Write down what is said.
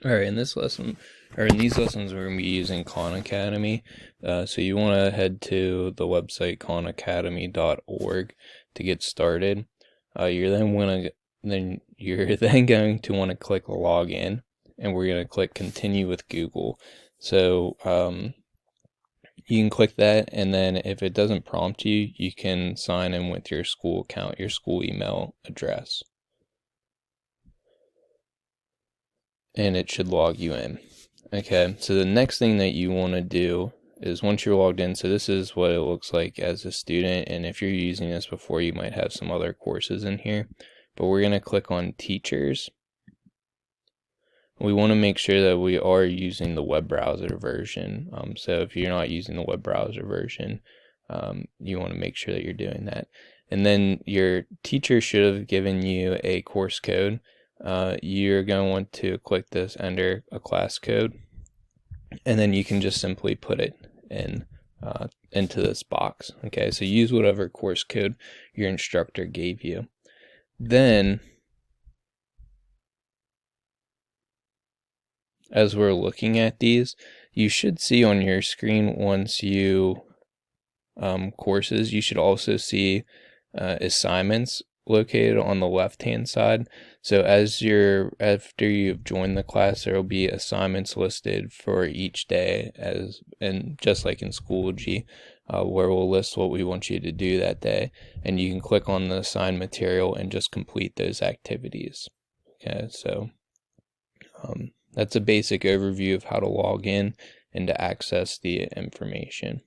All right, in this lesson, or in these lessons, we're going to be using Khan Academy. So you want to head to the website khanacademy.org to get started. You're then going to want to click login, and we're going to click continue with Google. So you can click that, and then if it doesn't prompt you, you can sign in with your school account, your school email address, and it should log you in. Okay, so the next thing that you want to do is once you're logged in, so this is what it looks like as a student, and if you're using this before, you might have some other courses in here, but we're going to click on teachers. We want to make sure that we are using the web browser version. So if you're not using the web browser version, you want to make sure that you're doing that. And then your teacher should have given you a course code. You're going to want to click this enter a class code, and then you can just simply put it in into this box. Okay, so use whatever course code your instructor gave you. Then, as we're looking at these, you should see on your screen once you courses, you should also see assignments located on the left hand side. So after you've joined the class, there will be assignments listed for each day, and just like in Schoology, where we'll list what we want you to do that day, and you can click on the assigned material and just complete those activities. Okay, so that's a basic overview of how to log in and to access the information.